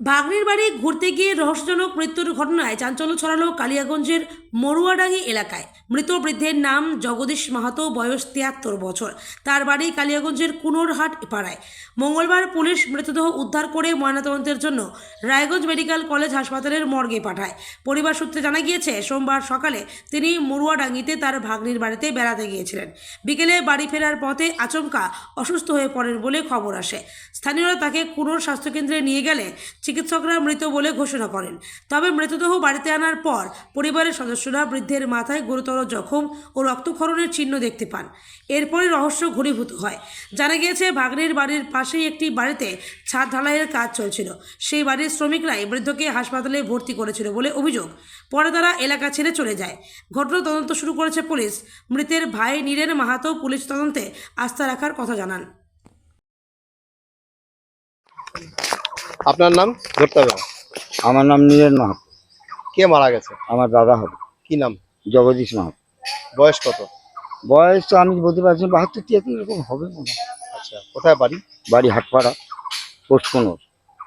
ভাগ্নির বাড়ি ঘুরতে গিয়ে রহস্যজনক মৃত্যুর ঘটনায় চাঞ্চল্য ছড়ালো কালিয়াগঞ্জের মরুয়াডাঙ্গি এলাকায়। মৃত বৃদ্ধের নাম জগদীশ মাহাতো, বয়স ৭৩ বছর। তার বাড়ি কালিয়াগঞ্জের কুনোরহাট পাড়ায়। মঙ্গলবার পুলিশ মৃতদেহ উদ্ধার করে ময়নাতদন্তের জন্য রায়গঞ্জ মেডিকেল কলেজ হাসপাতালের মর্গে পাঠায়। পরিবার সূত্রে জানা গিয়েছে, সোমবার সকালে তিনি মরুয়াডাঙ্গিতে তার ভাগ্নির বাড়িতে বেড়াতে গিয়েছিলেন। বিকেলে বাড়ি ফেরার পথে আচমকা অসুস্থ হয়ে পড়েন বলে খবর আসে। স্থানীয়রা তাকে কুনোর স্বাস্থ্যকেন্দ্রে নিয়ে গেলে চিকিৎসকরা মৃত বলে ঘোষণা করেন। তবে মৃতদেহ বাড়িতে আনার পর পরিবারের সদস্যরা বৃদ্ধের মাথায় গুরুতর জখম ও রক্তক্ষরণের চিহ্ন দেখতে পান। এরপরে রহস্য ঘনীভূত হয়। জানা গিয়েছে, ভাগ্নির বাড়ির পাশেই একটি বাড়িতে ছাদ ঢালাইয়ের কাজ চলছিল। সেই বাড়ির শ্রমিকরাই বৃদ্ধকে হাসপাতালে ভর্তি করেছিল বলে অভিযোগ। পরে তারা এলাকা ছেড়ে চলে যায়। ঘটনা তদন্ত শুরু করেছে পুলিশ। মৃতের ভাই নীরেন মাহাতো পুলিশ তদন্তে আস্থা রাখার কথা জানান। আপনার নাম ধরতে হবে? আমার নাম নীরেন মাহাতো। কে মারা গেছে? আমার দাদা হবে। কি নাম? জগদীশ মাহাতো। বয়স কত? বয়স তো আমি বলতে পারছি ৭২-৭৩ এরকম হবে মনে হয়। আচ্ছা, কোথায় বাড়ি? বাড়ি হাটপাড়া, পোস্ট কোনোর।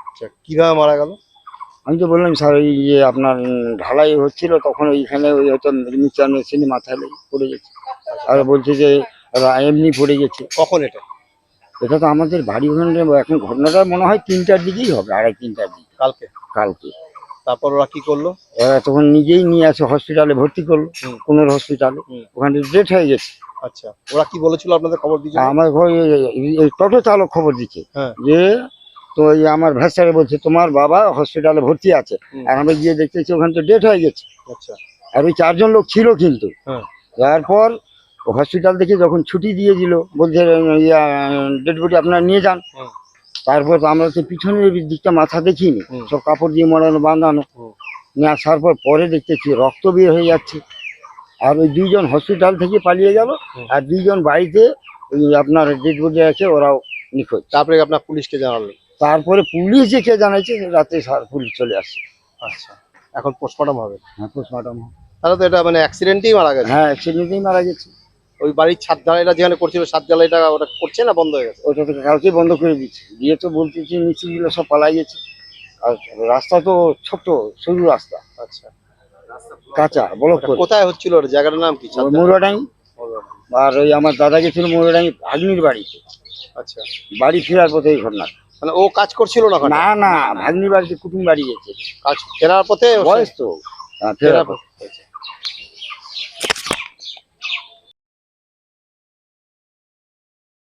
আচ্ছা, কিভাবে মারা গেল? আমি তো বললাম স্যার, ওই যে আপনার ঢালাই হচ্ছিল তখন ওইখানে ওই হয়তো মিক্সার মেশিনে মাথায় লেগে পড়ে গেছে। আর বলছে যে এমনি পড়ে গেছে। কখন এটা? এটা তো আমাদের বাড়ি ওখানে এখন ঘটনাটা মনে হয় ৩টার দিকেই হবে, ২:৩টার দিকে কালকে? কালকে। তারপর ওরা কি করলো? ওরা তখন নিজেই নিয়ে আসে হসপিটালে ভর্তি করলো, কোনোর হসপিটালে। ওখানে ডেট হয়ে গেছে। আচ্ছা, ওরা কি বলেছিল আপনাদের খবর দিয়েছিল? আমার টোটো চালক খবর দিচ্ছে হ্যাঁ। যে তো এই আমার ভ্যাসারে বলছে তোমার বাবা হসপিটালে ভর্তি আছে। আর আমরা গিয়ে দেখতেছি ওখানে তো ডেট হয়ে গেছে। আচ্ছা। আর ওই ৪ জন লোক ছিল কিন্তু। হ্যাঁ। তারপর হসপিটাল থেকে যখন ছুটি দিয়ে দিল, বলছে ডেড বডি আপনারা নিয়ে যান। তারপর তো আমরা তো পিছনের দিকটা মাথা দেখিনি, সব কাপড় দিয়ে মোড়ানো বাঁধানো। নিয়ে আসার পরে দেখতেছি রক্ত বের হয়ে যাচ্ছে। আর ওই 2জন হসপিটাল থেকে পালিয়ে গেল, আর 2জন বাড়িতে ওই আপনার ডেড বডি আছে, ওরাও নিখোঁজ। তারপরে আপনার পুলিশকে জানালো? তারপরে পুলিশ যে কে জানাইছে, রাতে পুলিশ চলে আসছে। আচ্ছা, এখন পোস্টমর্টম হবে? হ্যাঁ, পোস্টমর্টম। তাহলে তো এটা মানে অ্যাক্সিডেন্টেই মারা গেছে? হ্যাঁ, অ্যাক্সিডেন্টেই মারা গেছে। ওই বাড়ির ছাদ ঢালাইটা যেখানে করছিল, ছাদ ঢালাইটা ওটা করছে না বন্ধ হয়ে গেছে? ওটা তো কালকেই বন্ধ করে দিচ্ছে। দিয়ে তো বলতেছি মিস্ত্রিগুলো সব পালাই গেছে। আর রাস্তা তো ছোট, সরু রাস্তা। আচ্ছা, কাঁচা ব্লক করে। কোথায় হচ্ছিল ওটা? জায়গাটার নাম কি? মরুয়াডাঙ্গি। আর ওই আমার দাদা গেছিল মরুয়াডাঙ্গি ভাগ্নির বাড়িতে। আচ্ছা, বাড়ি ফেরার পথে এই ঘটনা। মানে ও কাজ করছিল না? না না, ভাগ্নির বাড়িতে কুটুম বাড়ি গেছে। কাজ ফেরার পথে বয়স তো ফেরার পথে।